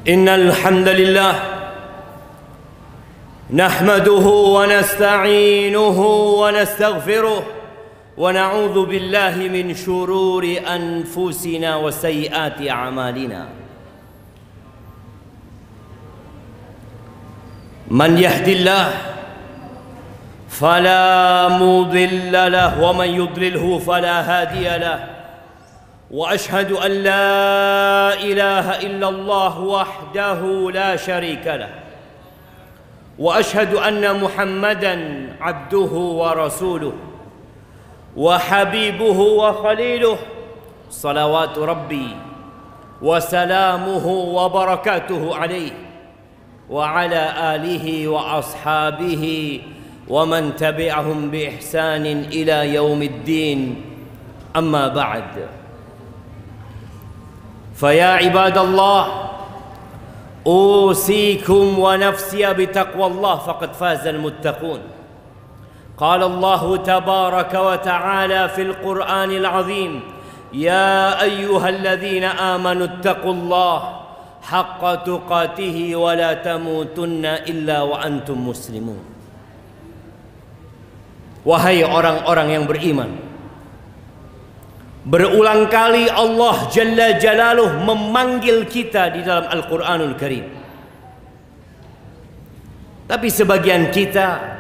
إن الحمد لله نحمده ونستعينه ونستغفره ونعوذ بالله من شرور أنفسنا وسيئات أعمالنا من يهد الله فلا مضل له ومن يضلله فلا هادي له وأشهد أن لا إله إلا الله وحده لا شريك له وأشهد أن محمدًا عبده ورسوله وحبيبه وخليله صلوات ربي وسلامه وبركاته عليه وعلى آله وأصحابه ومن تبعهم بإحسان إلى يوم الدين أما بعد فيا عباد الله أوصيكم ونفسي بتقوى الله فقد فاز المتقون قال الله تبارك وتعالى في القرآن العظيم يا أيها الذين آمنوا اتقوا الله حق تقاته ولا تموتن إلا وأنتم مسلمون. Wahai orang-orang yang beriman, berulang kali Allah Jalla Jalaluh memanggil kita di dalam Al-Quranul Karim. Tapi sebagian kita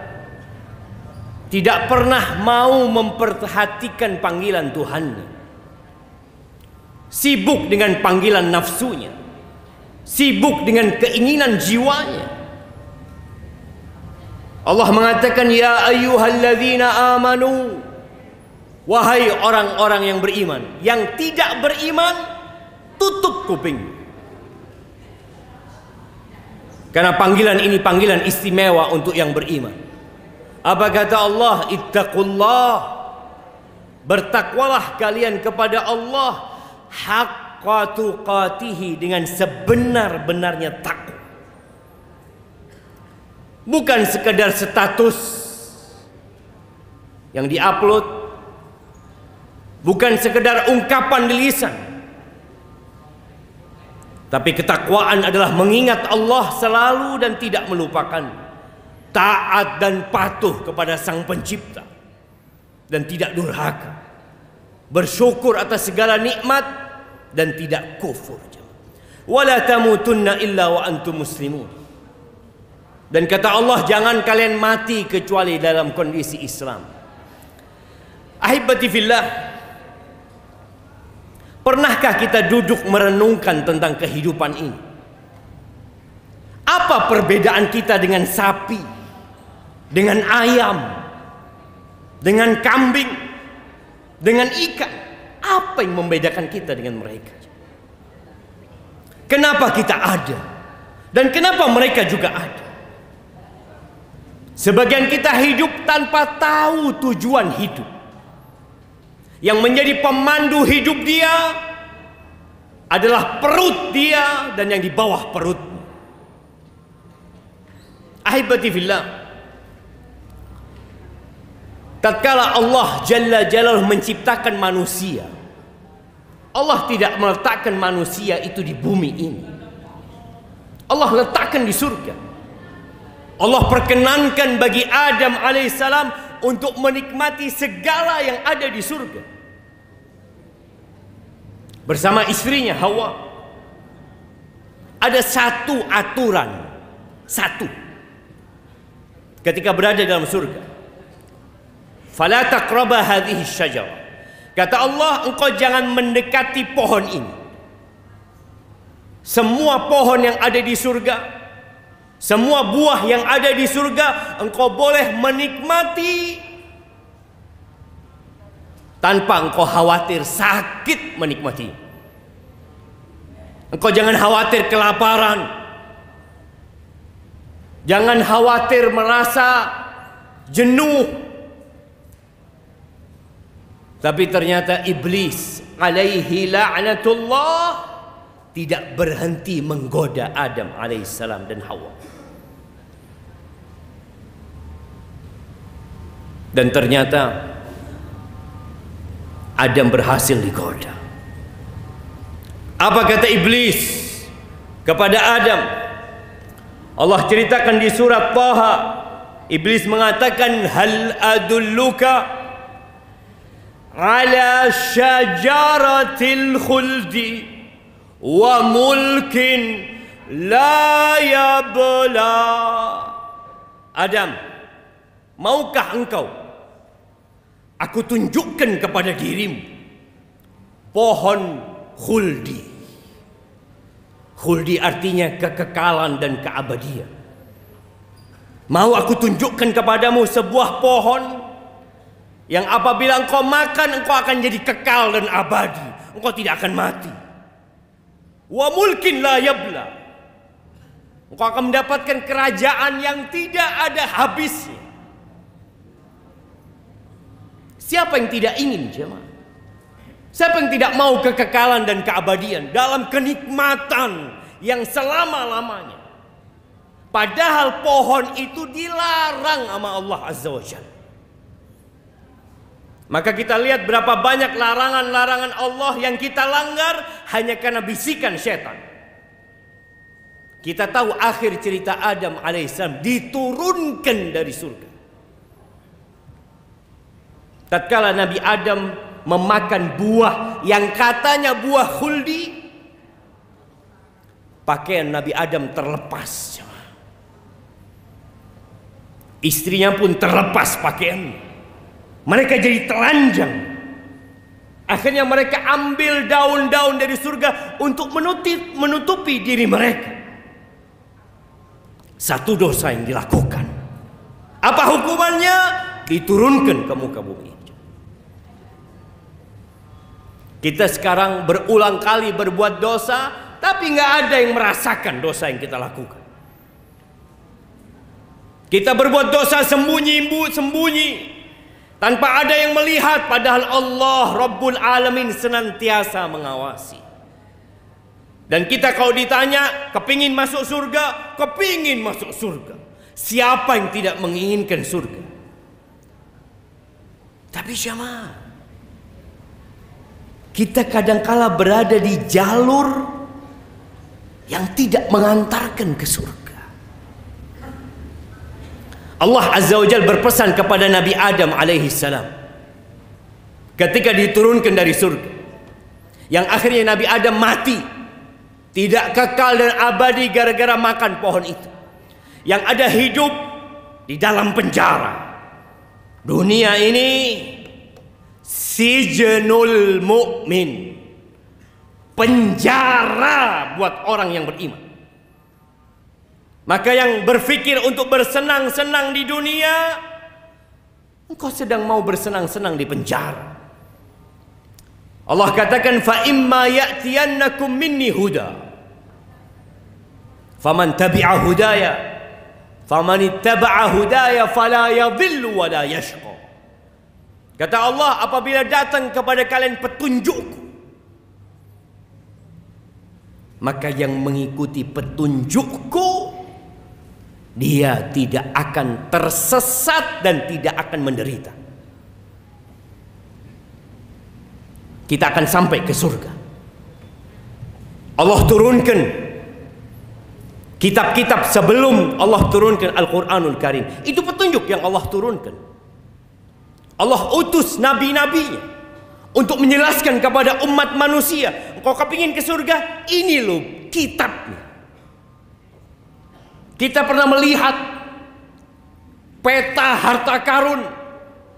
tidak pernah mau memperhatikan panggilan Tuhannya. Sibuk dengan panggilan nafsunya, sibuk dengan keinginan jiwanya. Allah mengatakan ya ayyuhalladzina amanu, wahai orang-orang yang beriman. Yang tidak beriman, tutup kuping. Karena panggilan ini panggilan istimewa untuk yang beriman. Apa kata Allah? Ittaqullah, bertakwalah kalian kepada Allah haqqa tuqatihi, dengan sebenar-benarnya takwa. Bukan sekedar status yang diupload, bukan sekedar ungkapan di lisan, tapi ketakwaan adalah mengingat Allah selalu dan tidak melupakan, taat dan patuh kepada Sang Pencipta, dan tidak durhaka, bersyukur atas segala nikmat dan tidak kufur. Wala tamutunna illa wa antum muslimun. Dan kata Allah, jangan kalian mati kecuali dalam kondisi Islam. Ahibati fillah, pernahkah kita duduk merenungkan tentang kehidupan ini? Apa perbedaan kita dengan sapi, dengan ayam, dengan kambing, dengan ikan? Apa yang membedakan kita dengan mereka? Kenapa kita ada? Dan kenapa mereka juga ada? Sebagian kita hidup tanpa tahu tujuan hidup. Yang menjadi pemandu hidup dia adalah perut dia dan yang di bawah perut. Ahibati fillah, tatkala Allah Jalla Jalaluh menciptakan manusia, Allah tidak meletakkan manusia itu di bumi ini. Allah letakkan di surga. Allah perkenankan bagi Adam alaihissalam untuk menikmati segala yang ada di surga bersama istrinya Hawa. Ada satu aturan, satu, ketika berada dalam surga. Fala taqraba hadhihi syajarah. Kata Allah, engkau jangan mendekati pohon ini. Semua pohon yang ada di surga, semua buah yang ada di surga, engkau boleh menikmati tanpa engkau khawatir sakit menikmati. Engkau jangan khawatir kelaparan, jangan khawatir merasa jenuh. Tapi ternyata iblis alaihi la'natullah tidak berhenti menggoda Adam alaihissalam dan Hawa. Dan ternyata Adam berhasil digoda. Apa kata iblis? kepada Adam. Allah ceritakan di surat Taha, iblis mengatakan, hal adulluka ala syajaratil khuldi wa mulkin la yabla. Adam, maukah engkau aku tunjukkan kepada dirimu pohon khuldi. Khuldi artinya kekekalan dan keabadian. Mau aku tunjukkan kepadamu sebuah pohon yang apabila engkau makan, engkau akan jadi kekal dan abadi. Engkau tidak akan mati. Wa mulkin la yabla. Engkau akan mendapatkan kerajaan yang tidak ada habisnya. Siapa yang tidak ingin, jemaah? Siapa yang tidak mau kekekalan dan keabadian dalam kenikmatan yang selama-lamanya? Padahal pohon itu dilarang sama Allah Azza wa Jalla. Maka kita lihat berapa banyak larangan-larangan Allah yang kita langgar hanya karena bisikan setan. Kita tahu akhir cerita Adam alaihissalam diturunkan dari surga. Tatkala Nabi Adam memakan buah yang katanya buah khuldi, pakaian Nabi Adam terlepas. Istrinya pun terlepas pakaiannya. Mereka jadi telanjang. Akhirnya mereka ambil daun-daun dari surga untuk menutupi diri mereka. Satu dosa yang dilakukan. Apa hukumannya? Diturunkan ke muka bumi. Kita sekarang berulang kali berbuat dosa, tapi nggak ada yang merasakan dosa yang kita lakukan. Kita berbuat dosa sembunyi, tanpa ada yang melihat, padahal Allah Rabbul Alamin senantiasa mengawasi. Dan kita kalau ditanya, kepingin masuk surga? Kepingin masuk surga. Siapa yang tidak menginginkan surga? Tapi jemaah, kita kadangkala berada di jalur yang tidak mengantarkan ke surga. Allah Azza wa Jalla berpesan kepada Nabi Adam alaihi salam ketika diturunkan dari surga, yang akhirnya Nabi Adam mati, tidak kekal dan abadi gara-gara makan pohon itu. Yang ada hidup di dalam penjara. Dunia ini sijnul mu'min, penjara buat orang yang beriman. Maka yang berpikir untuk bersenang-senang di dunia, engkau sedang mau bersenang-senang di penjara. Allah katakan, fa imma ya'tiyannakum minni huda faman tabi'a hudaya faman ittaba'a hudaya fala yadhillu wa la yashqa. Kata Allah, apabila datang kepada kalian petunjukku, maka yang mengikuti petunjukku, dia tidak akan tersesat dan tidak akan menderita. Kita akan sampai ke surga. Allah turunkan kitab-kitab sebelum Allah turunkan Al-Quranul Karim. Itu petunjuk yang Allah turunkan. Allah utus nabi-nabinya untuk menjelaskan kepada umat manusia, engkau kepingin ke surga, ini loh kitabnya. Kita pernah melihat peta harta karun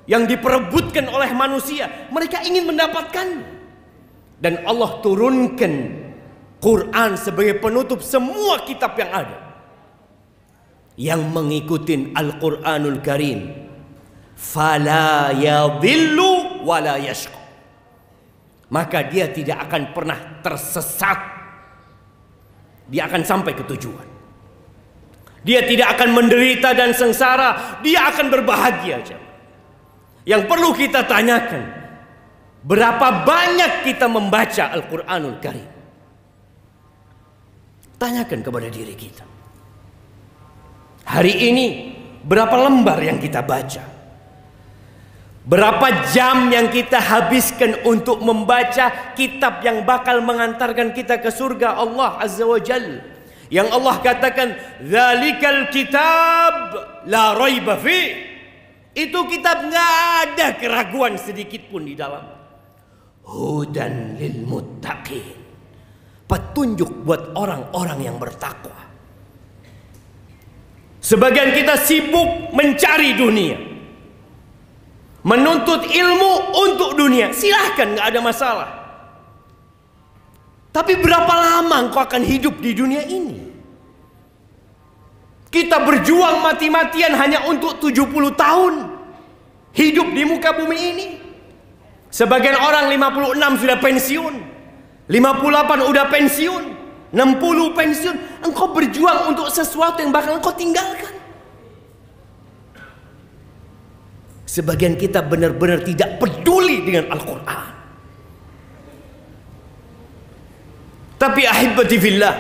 yang diperebutkan oleh manusia. Mereka ingin mendapatkannya. Dan Allah turunkan Quran sebagai penutup semua kitab yang ada. Yang mengikuti Al-Quranul Karim, fala yadhillu wa la yashqa, maka dia tidak akan pernah tersesat. Dia akan sampai ke tujuan. Dia tidak akan menderita dan sengsara. Dia akan berbahagia. Yang perlu kita tanyakan, berapa banyak kita membaca Al-Quranul Karim? Tanyakan kepada diri kita. Hari ini berapa lembar yang kita baca? Berapa jam yang kita habiskan untuk membaca kitab yang bakal mengantarkan kita ke surga Allah Azza wa Jalla? yang Allah katakan dzalikal kitab la raiba fi. Itu kitab nggak ada keraguan sedikit pun di dalam. Hudan lil muttaqin, petunjuk buat orang-orang yang bertakwa. Sebagian kita sibuk mencari dunia, menuntut ilmu untuk dunia. Silahkan, nggak ada masalah. Tapi berapa lama engkau akan hidup di dunia ini? Kita berjuang mati-matian hanya untuk 70 tahun hidup di muka bumi ini. Sebagian orang 56 sudah pensiun, 58 udah pensiun, 60 pensiun. Engkau berjuang untuk sesuatu yang bakal engkau tinggalkan. Sebagian kita benar-benar tidak peduli dengan Al-Quran. Tapi ahibati fillah,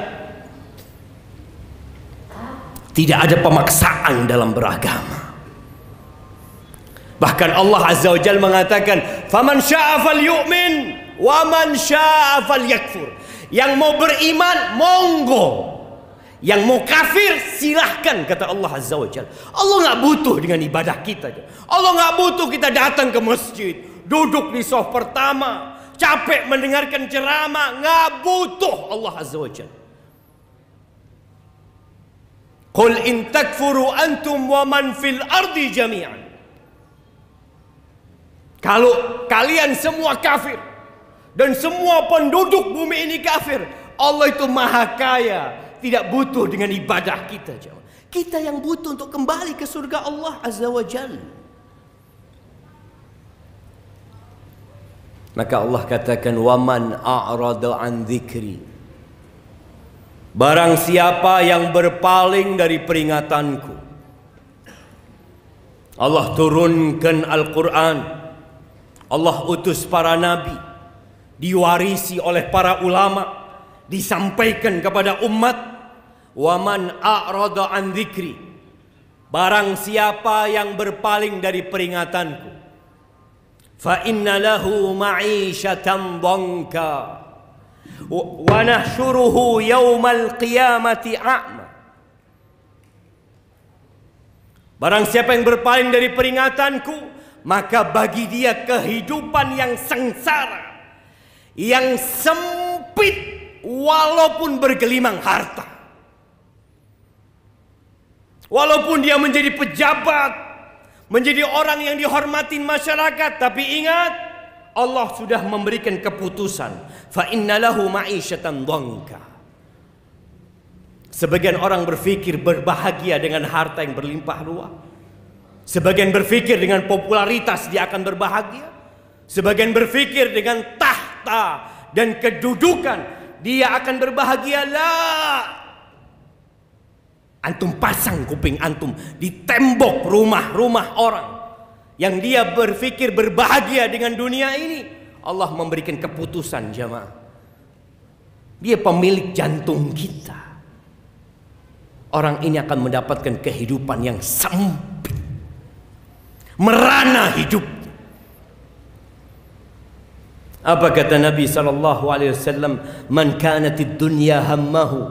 tidak ada pemaksaan dalam beragama. Bahkan Allah Azza wa Jalla mengatakan, "Faman syaa'a falyu'min wa man syaa'a falyakfur." Yang mau beriman monggo, yang mau kafir silahkan, kata Allah Azza wa Jalla. Allah nggak butuh dengan ibadah kita. Allah nggak butuh kita datang ke masjid, duduk di saf pertama, capek mendengarkan ceramah. Nggak butuh Allah Azza wa Jalla. Qul in takfuru antum wa man fil ardi jami'an. Kalau kalian semua kafir dan semua penduduk bumi ini kafir, Allah itu maha kaya, tidak butuh dengan ibadah kita. Kita yang butuh untuk kembali ke surga Allah Azza wa Jalla. Maka Allah katakan, waman a'rada an dzikri, barang siapa yang berpaling dari peringatanku. Allah turunkan Al-Quran, Allah utus para nabi, diwarisi oleh para ulama, disampaikan kepada umat. Waman a'rada an dzikri, barang siapa yang berpaling dari peringatanku, fa inna lahu ma'isyatan dhanka wa nahsyuruhu yaumal qiyamati a'ma. Barang siapa yang berpaling dari peringatanku, maka bagi dia kehidupan yang sengsara, yang sempit, walaupun bergelimang harta. Walaupun dia menjadi pejabat, menjadi orang yang dihormatin masyarakat, tapi ingat, Allah sudah memberikan keputusan, fa inna lahu ma'isyatan dhanka. Sebagian orang berpikir berbahagia dengan harta yang berlimpah ruah. Sebagian berpikir dengan popularitas dia akan berbahagia. Sebagian berpikir dengan tahta dan kedudukan dia akan berbahagia. Lah, antum pasang kuping antum di tembok rumah-rumah orang yang dia berpikir berbahagia dengan dunia ini. Allah memberikan keputusan, jamaah. Dia pemilik jantung kita. Orang ini akan mendapatkan kehidupan yang sempit, merana hidup. Apa kata Nabi SAW? Man kanatid dunya hammahu,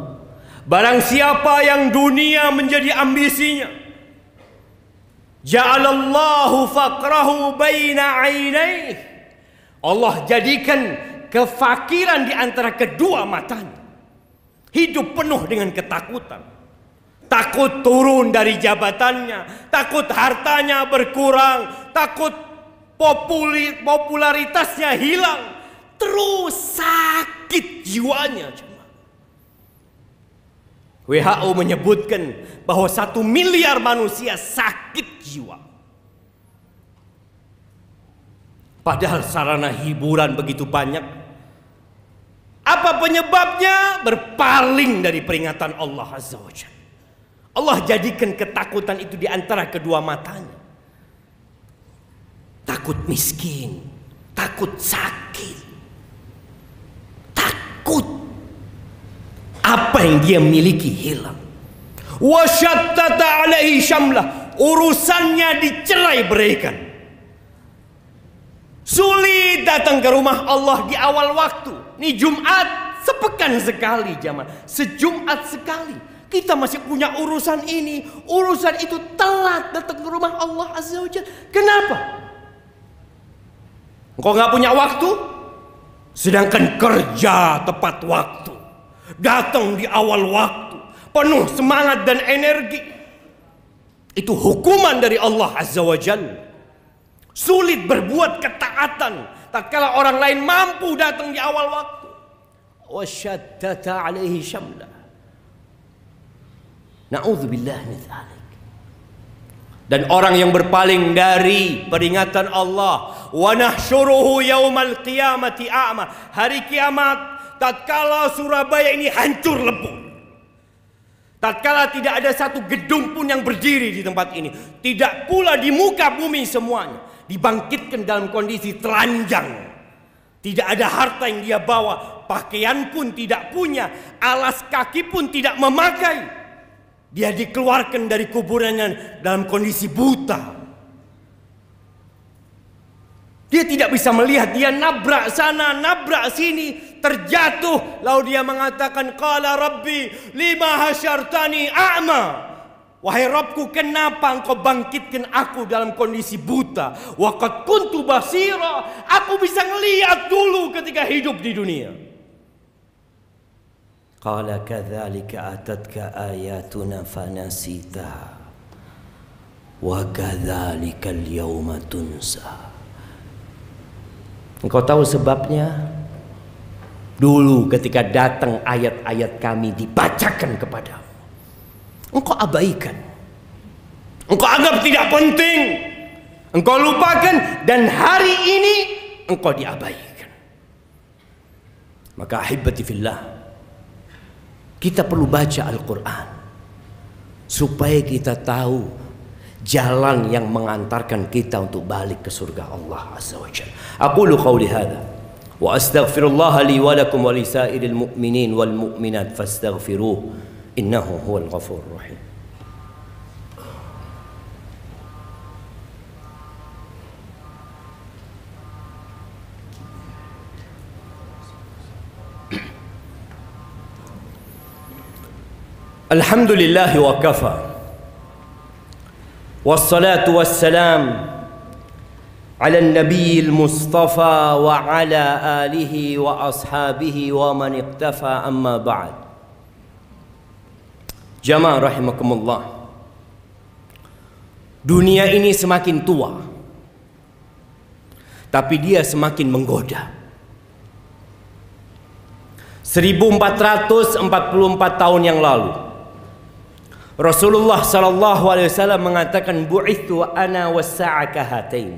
barang siapa yang dunia menjadi ambisinya, ja'alallahu faqrahu baina 'ainaihi, Allah jadikan kefakiran di antara kedua matanya. Hidup penuh dengan ketakutan. Takut turun dari jabatannya, takut hartanya berkurang, takut popularitasnya hilang, terus sakit jiwanya. WHO menyebutkan bahwa 1 miliar manusia sakit jiwa. Padahal sarana hiburan begitu banyak. Apa penyebabnya? Berpaling dari peringatan Allah Azza wa Jalla. Allah jadikan ketakutan itu di antara kedua matanya. Takut miskin, takut sakit, takut apa yang dia miliki hilang. Wasyattata alaihi syamlah, urusannya dicerai beraikan. Sulit datang ke rumah Allah di awal waktu. Ini Jumat sepekan sekali jamaah, sejumat sekali. Kita masih punya urusan ini, urusan itu, telat datang ke rumah Allah Azza wa Jalla. Kenapa? Engkau nggak punya waktu, sedangkan kerja tepat waktu, datang di awal waktu, penuh semangat dan energi. Itu hukuman dari Allah Azza wa Jalla. Sulit berbuat ketaatan tatkala orang lain mampu datang di awal waktu. Wasyattata alaihi syamla. Na'udzubillah min dzalik. Dan orang yang berpaling dari peringatan Allah, wa nahsyuruhu yaumal qiyamati a'ma. Hari kiamat tatkala Surabaya ini hancur lebur. Tatkala tidak ada satu gedung pun yang berdiri di tempat ini, tidak pula di muka bumi semuanya, dibangkitkan dalam kondisi telanjang. Tidak ada harta yang dia bawa, pakaian pun tidak punya, alas kaki pun tidak memakai. Dia dikeluarkan dari kuburannya dalam kondisi buta. Dia tidak bisa melihat, dia nabrak sana, nabrak sini, terjatuh. Lalu dia mengatakan, qala rabbi lima hasyartani a'ma. Wahai Rabbku, kenapa engkau bangkitkan aku dalam kondisi buta? Wa qad kuntu basira. Aku bisa melihat dulu ketika hidup di dunia. Qala kadzalika atatka ayatuna fanasita. Wa kadzalika al-yawma tunsa. Engkau tahu sebabnya? Dulu ketika datang ayat-ayat kami dibacakan kepadamu, engkau abaikan, engkau anggap tidak penting, engkau lupakan, dan hari ini engkau diabaikan. Maka ahibati fillah, kita perlu baca Al-Quran supaya kita tahu jalan yang mengantarkan kita untuk balik ke surga Allah Azza wa Jalla. Aqulu qawli hadha wa astaghfirullah li wa lakum wa li sa'iril mu'minin wal mu'minat fastaghfiruh innahu huwal ghafurur rahim. Alhamdulillah wa kafa. Wassalatu wassalam ala nabiyil mustafa wa ala alihi wa ashabihi wa man iqtafa, amma ba'd. Jamaah rahimakumullah, dunia ini semakin tua, tapi dia semakin menggoda. 1444 tahun yang lalu Rasulullah sallallahu alaihi wasallam mengatakan, bu'ithu ana was-sa'a kahatain.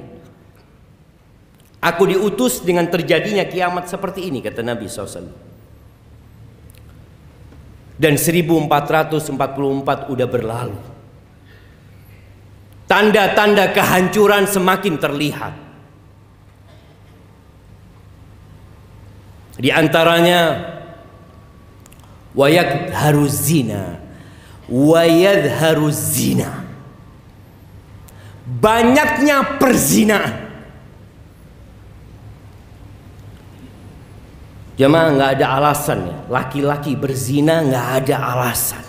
Aku diutus dengan terjadinya kiamat seperti ini, kata Nabi SAW. Dan 1444 udah berlalu. Tanda-tanda kehancuran semakin terlihat. Di antaranya wa yakharu zina wa yadharu zina. Banyaknya perzinaan. Jemaah, nggak ada alasan ya. Laki-laki berzina nggak ada alasan.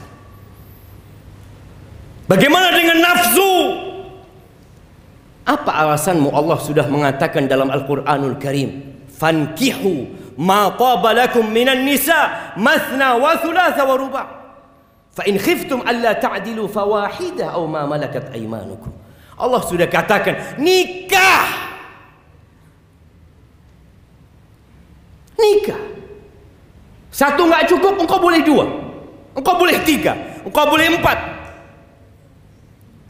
Bagaimana dengan nafsu? Apa alasanmu? Allah sudah mengatakan dalam Al-Quranul Karim, fankihu ma taba lakum minan nisa mathna wa thulatha wa ruba'. Fa in khiftum alla ta'dilu fawahida aw ma malakat aymanukum. Allah sudah katakan, nikah. Nikah. Satu nggak cukup, engkau boleh dua, engkau boleh tiga, engkau boleh empat.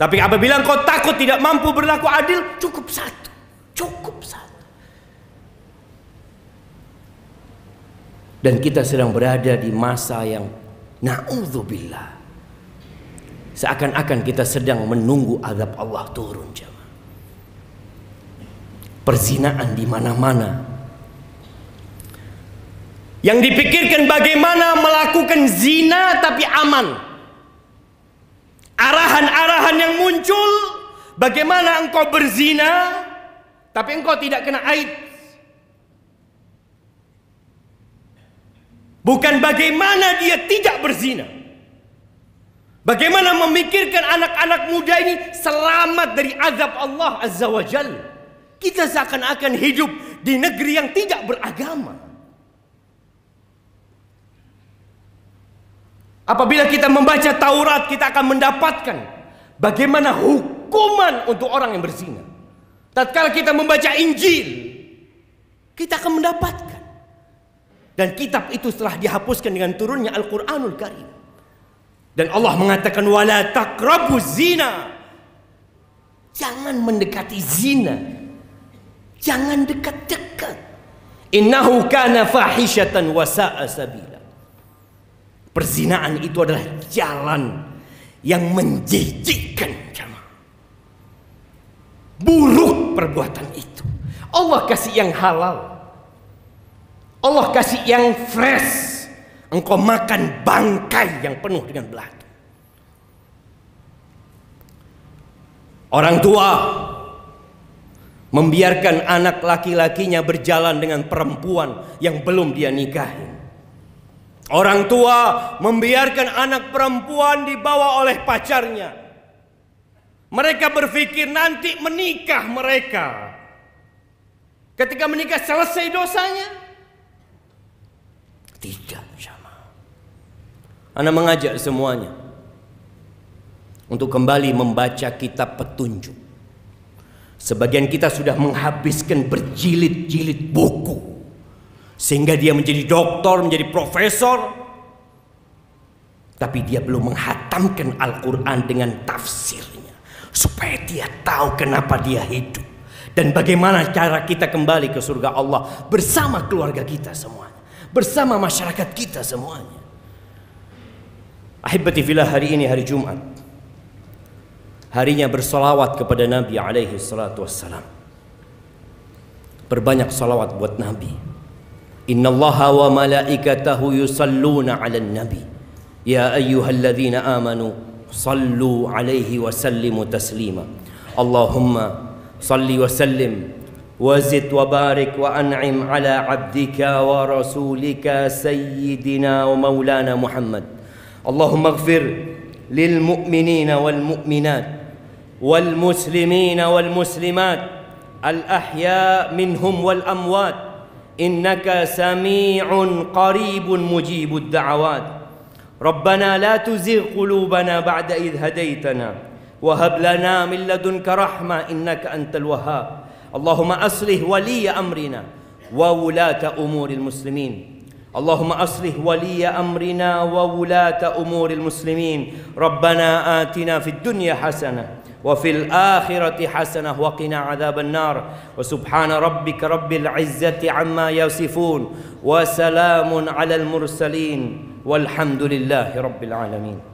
Tapi apabila engkau takut tidak mampu berlaku adil, cukup satu. Cukup satu. Dan kita sedang berada di masa yang na'udzubillah, seakan-akan kita sedang menunggu azab Allah turun. Jemaah, perzinaan di mana-mana. Yang dipikirkan bagaimana melakukan zina tapi aman. Arahan-arahan yang muncul, bagaimana engkau berzina tapi engkau tidak kena AIDS. Bukan bagaimana dia tidak berzina. Bagaimana memikirkan anak-anak muda ini selamat dari azab Allah Azza wa Jalla. Kita seakan-akan hidup di negeri yang tidak beragama. Apabila kita membaca Taurat, kita akan mendapatkan bagaimana hukuman untuk orang yang berzina. Tatkala kita membaca Injil, kita akan mendapatkan. Dan kitab itu setelah dihapuskan dengan turunnya Al-Quranul Karim. Dan Allah mengatakan wala taqrabuz zina. Jangan mendekati zina. Jangan dekat-dekat. Innahu kana fahishatan wa sa'a sabila. Perzinaan itu adalah jalan yang menjijikkan. Buruk perbuatan itu. Allah kasih yang halal. Allah kasih yang fresh. Engkau makan bangkai yang penuh dengan belatung. Orang tua membiarkan anak laki-lakinya berjalan dengan perempuan yang belum dia nikahi. Orang tua membiarkan anak perempuan dibawa oleh pacarnya. Mereka berpikir nanti menikah mereka. Ketika menikah selesai dosanya? Tidak sama. Ana mengajak semuanya untuk kembali membaca kitab petunjuk. Sebagian kita sudah menghabiskan berjilid-jilid buku sehingga dia menjadi doktor, menjadi profesor, tapi dia belum menghatamkan Al-Quran dengan tafsirnya supaya dia tahu kenapa dia hidup dan bagaimana cara kita kembali ke surga Allah bersama keluarga kita semuanya, bersama masyarakat kita semuanya. Ahibati fillah, hari ini hari Jumat, harinya bersolawat kepada Nabi alaihi salatu wassalam. Perbanyak salawat buat Nabi. Innallaha wa malaikatahu yusalluna 'alan nabi. Ya ayyuhalladzina amanu sallu 'alaihi wa sallimu taslima. Allahumma salli wa sallim wa zid wa barik wa an'im 'ala 'abdika wa rasulika sayyidina wa maulana Muhammad. Allahumma ighfir lil mu'minina wal mu'minat wal muslimina wal muslimat al ahya minhum wal amwat innaka sami'un qaribun mujibud da'awat. Rabbana la tuzigh qulubana ba'da idh hadaytana wa hab lana min ladunka rahmah innaka antal wahhab. Allahumma aslih waliya amrina wa wulata umuril muslimin. اللهم أصلح ولي أمرنا وولاة أمور المسلمين. ربنا آتنا في الدنيا حسنة وفي الآخرة حسنة وقنا عذاب النار. وسبحان ربك رب العزة عما يصفون وسلام على المرسلين والحمد لله رب العالمين.